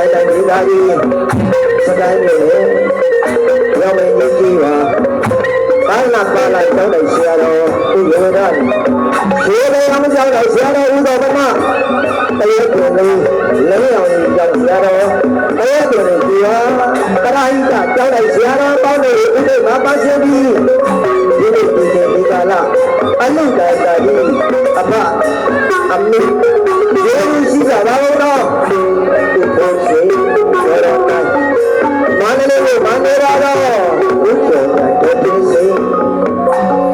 တိုင်းတိုင်းဒီသားကြီးစကိုင်းမြို့နယ်ရောင်မင်းကြီးကြီးပါဘာနာပါလိုက်တော့ဆရာတော်ဦးရေဒါရှေးလေးအောင်ကြောက်တော့ဆရာတော်ဦးတော်ကမတရေကိုလေးလည်းအောင်ကြောက်ဆရာတော်တရေကိုလေးဒီဟာတရာဟိကကြောက်လိုက်ဆရာတော်ပေါင်းလို့ဦးလေးမပါရှင်ပြီးဒီလိုဒီကာလအလုတိုင်းတာကြီးအဖအမေဒီရှိကြပါဦးတော့ဒီပေါ်စီရတော်မန္တလေးကိုမန္တရာတော့ဦးကျော်တဲ့တေးစိ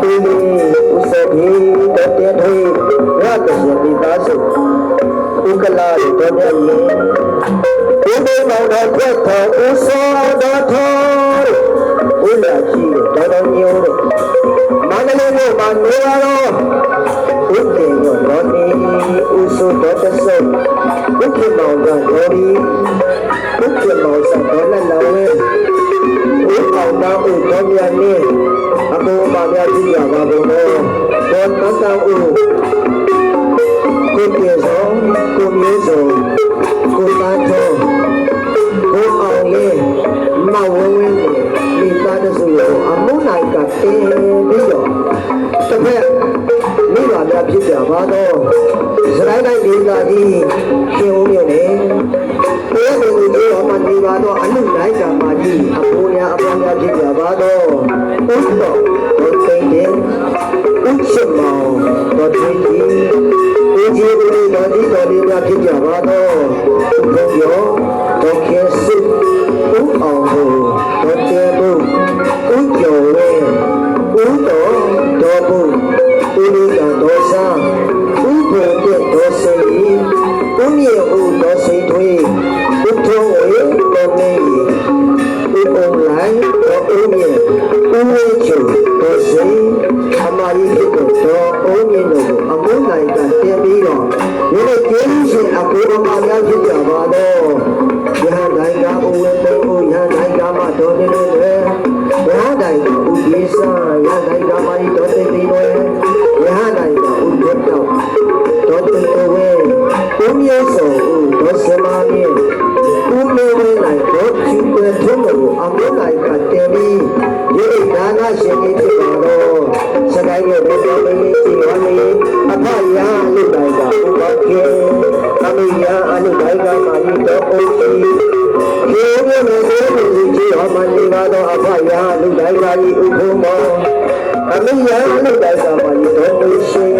ဒီဦးစေဒီတဲ့ထေရတရှိမိသားစုဥက္ကလာတော်မြတ်ကြီးဒီမောင်တော်ခွတ်တော်ဦးစောတော်တော်ဦးလာကြီးတော်တော်မျိုးတို့မန္တလေးကိုမန္တရာတော့ဦးတင်ရောတော်ဒီဦးစောတော်တဆုဦးခင်မောင်တော်တော်ဒီဦးခင်မောင်စတော်နဲ့လောင်းဝဲဦးအောင်တော်ဦးတော်မြတ်နေအဘိုးမများကြည့်ရပါဘုံတော်တော်တန်းတန်းဦးကိုပြေဆောင်ကိုမျိုးဆောင်ကိုတန်းတော်ကိုအောင်လေးမဝဝင်းမိသားစုကိုအမုန်းနိုင်ကတင်းပြီးတော့တစ်ဖက်မိဘများဖြစ်ကြပါတော့စရိုင်းတိုင်းဒေသကြီးရှင်ဦးမြို့နယ်ဘုရားရှင်ကိုတော်မှနေပါတော့အနုနိုင်ကမာကြီးအဖိုးများအဖွားများဖြစ်ကြပါတော့ဥစ္စောဘုသိန်းတင်ဥချစ်မောင်တော်ထွေးကြီးဦးကြီးဦးလေးတော်ကြီးတော်လေးများဖြစ်ကြပါတော့ဘုရောတော်ခေစုဦးအောင်ဘုတော်တေဘုဦးကျော်ဝဲဦးတော်တော်ဘုဦးလေးတော်ဆန်းဦးဘုံတဲ့တော်စိန်ဦးမြေဦးတော်စိန်ထွေးဦးထုံးဝေတော်နေဦးအုံလိုက်တော်ဦးမြေဦးဝေချူတော်စိန်အမကြီးဖြစ်တော်ဦးမြေတို့အမုန်းနိုင်ကတင်ပြီးတော့ဒီနေ့ကျေးဇူးရှင်အကူတော်များများဖြစ်ကြပါတော့ယဟန်တိုင်းကဦးဝေသိဦးယဟန်တိုင်းကမတော်နေတယ်ယဟန်တိုင်းကဦးဒီစာယဟန်တိုင်းကမကြီးတော်သိပြီးတော့ယဟန်တိုင်းကဦးတော်တော်သိတော်ဝဲဦးမြေဆောင်ဦးတော်စမမြေဦးမေဝဲနိုင်တော်ချူတဲ့ထုံးကိုအမုန်းနိုင်ကတင်ပြီးဒီဒါနရှင်ကြီးဖြစ်ပါတော့စကိုင်းရဲ့ဘုရားမင်းကြီးဝါမင်းအဖယာလူတိုင်းကဥပကေအမိယာအလူတိုင်းကမာကြီးတော်အုပ်ကြီးခေရမေသေကြီးဟောမနေပါတော့အဖယာလူတိုင်းကကြီးဥပုမောအမိယာအလူတိုင်းကမာကြီးတော်အုပ်ရှင်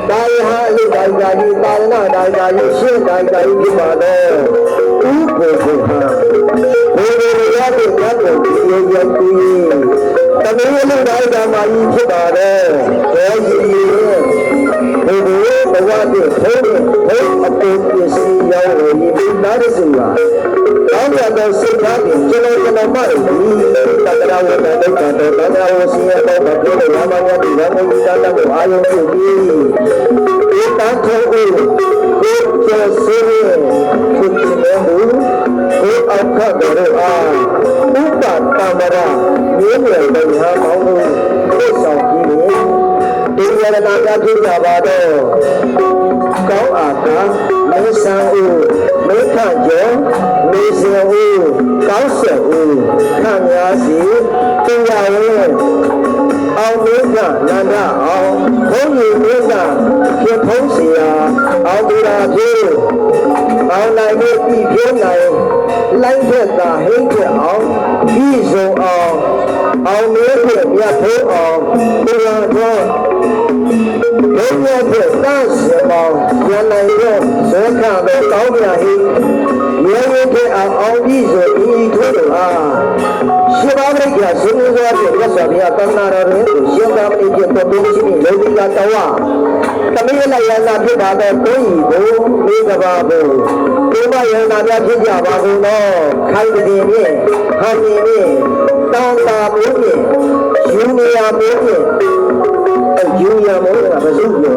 တာယဟအလူတိုင်းကကြီးတာရဏတိုင်းကကြီးရှင်းတိုင်းကကြီးဖြစ်ပါတော့ဥပုဘုဟာဘုရားရဲ့ရတဲ့ဒီရေရကူတမီးလူတိုင်းကမာကြီးဖြစ်ပါတော့ဘယ်ကြီးရဲ့ဘုရားဘဝတည်းဘုရားအတူပြည့်စုံရောက်လို့ဒီနာရစုလာတောင်းရတော့စိတ်ထားပြီးကျွန်တော်မှဒီတက္ကရာဝတ္တဒုက္ခတော့တက္ကရာဝစီရတော့ပြောလို့ရမှာမဟုတ်ဘူးဘာလို့ဒီတာတော့အာယုံပြုပြီးဒီတန်ခိုးကိုကျော်စေးခုချင်တယ်ကိုအခါတော့အားဥပ္ပတ္တမရမျိုးနွယ်တရားကောင်းလို့သိဆောင်ပြီးဒီရဏနာဖြစ်ကြပါတော့ကောင်းအာသာမေဆံဦးမေခကျော်မေစင်ဦးကောင်းဆက်ဦးခန့်များစီတရားရဲ့အောင်မင်းကနန္ဒအောင်ဘုန်းကြီးမင်းကဖြစ်ဖုံးစီယာအောင်ဒီရာပြေအောင်နိုင်လို့ပြီးပြနိုင်လိုက်တဲ့သာဟိတ်တဲ့အောင်ပြီးဆုံးအောင်မင်းရဲ့မြတ်ဖို့အောင်တရားတော်ဘုရားရဲ့တန်ဆင်ပေါင်းဉာဏ်နိုင်ရဲ့ဇေခတဲ့ကောင်းပြဟိမြေဝိတဲ့အောင်ပြီးဆိုဒီထိုးတော်အားရှိပါလိမ့်ကစင်္ကာတဲ့ရသဗျာတဏ္ဍာရရဲ့ရှင်သာမဏေကျတော်ဘုရားရှင်လောကီကတဝတမီးလိုက်ရနာဖြစ်ပါတဲ့ဘုန်းကြီးကိုမိကဘာဘုဒီမယန္တာပြဖြစ်ကြပါကုန်တော့ခိုင်တဲ့ဖြင့်ဟန်နေဖြင့်တောင်းတာဘုဖြင့်ယူနေရဘုဖြင့်ယူရမို့ကမစုပြော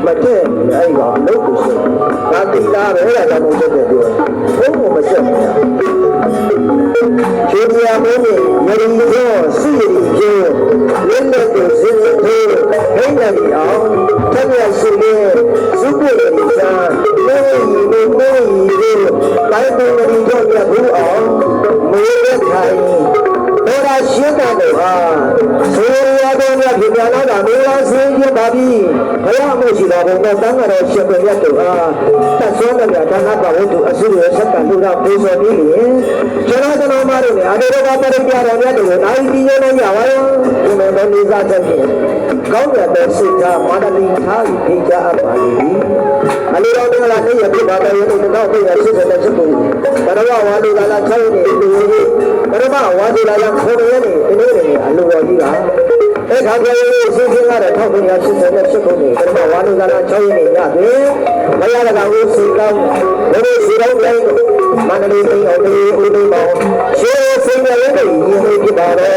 မတည့်အဲ့ကလို့ကိုဆိုဒါတိတာပဲအဲ့ဒါတော့မဟုတ်တဲ့ပြောဘုံကိုမဆက်ဘူးကျေးဇူးအမင်းကြီးမရီကျော်စီရီကျော်လက်လက်ကိုစင်သေးဟိနေအောင်ထက်ရရှိနေစုပ်ပြည့်စာနေနေ တော်ရှင်ပြရတူဟာသက်ဆုံးတဲ့ဒါနပါဝတ္ထုအစုရဲ့စက္ကန့်လူတော်ပြေစော်ပြီးရင်ကျွန်တော်မတို့နဲ့အတေကပရိပြတော်မြတ်တို့နိုင်ပြီးရနေရပါရောဒီမဲ့ဘယ်နေစားချက်ဖြင့်ကောင်းတဲ့စိတ်ထားမာနတိထားပြီးဖိကြအပ်ပါလိမ့်မည်အလိုတော်များနေရပြပါတော်ရဲ့တော့ပြရရှိတဲ့ချက်ကိုဘရဝဝါဒီလာလာ6နေဒီဘရမဝါဒီလာလာ9ရက်နေဒီနေ့နေအလိုတော်ကြီးကအခါကျရင်စဉ်းစဉ်းရတဲ့1988ခုနှစ်ပထမဝါလူကလာ6ရက်နေ့ညတွင်မရတကောင်ကိုစီကောင်းဘုရားစီတော်တိုင်းမန္တလေးတိုင်းအောင်ဒီဦးလေးပေါင်းရှေးစိန်ရလေးတွေရင်းနေပြပါတော့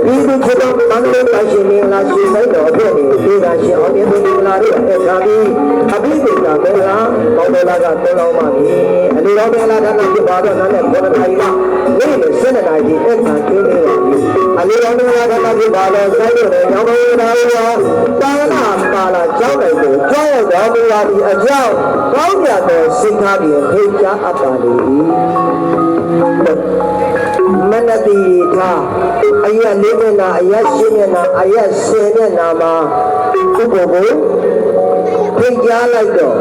ဒီသူချတော်မန္တလေးတိုင်းရှင်မင်္ဂလာရှင်ဆိုင်တော်အတွက်နေဒီကရှင်အောင်ဒီမင်္ဂလာတွေအခါပြီးအပိပိကမင်္ဂလာပေါင်းတော်လာကသုံးလောင်းပါပြီအလိုတော်မင်္ဂလာကပြပါတော့နားနဲ့9နာရီမှနေ့နဲ့7နာရီအခါကျွေးနေပါပြီအလိုတော်မင်္ဂလာကပြပါတော့ဆိုင်တော်ညောင်းတော်နာရီရောတာနာပါလာကျောင်းလိုက်ကိုကျောင်းရောက်တော်မူပါပြီအကြောင်းကောင်းကြတဲ့စိတ်ထားပြီးဖိတ်ကြားအပ်ပါလေမနတိထားအယက်လေးမျက်နှာအယက်ရှင်းမျက်နှာအယက်10မျက်နှာမှာဥပ္ပကိုဖိတ်ကြားလိုက်တော့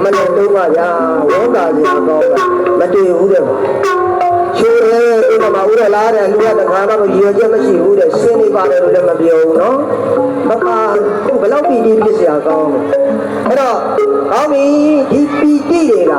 မနဲ့တော့ပါဗျာဝေါကာစရာကောင်းတာမတွေ့ဘူးတဲ့ချိုးရဲဒီမှာဦးရလားတဲ့လူကတခါမှရည်ရွယ်ချက်မရှိဘူးတဲ့ရှင်းနေပါတယ်လို့လည်းမပြောဘူးနော်မပါဘယ်လောက်ပီတိဖြစ်စရာကောင်းလဲအဲ့တော့ကောင်းပြီဒီပီတိတွေက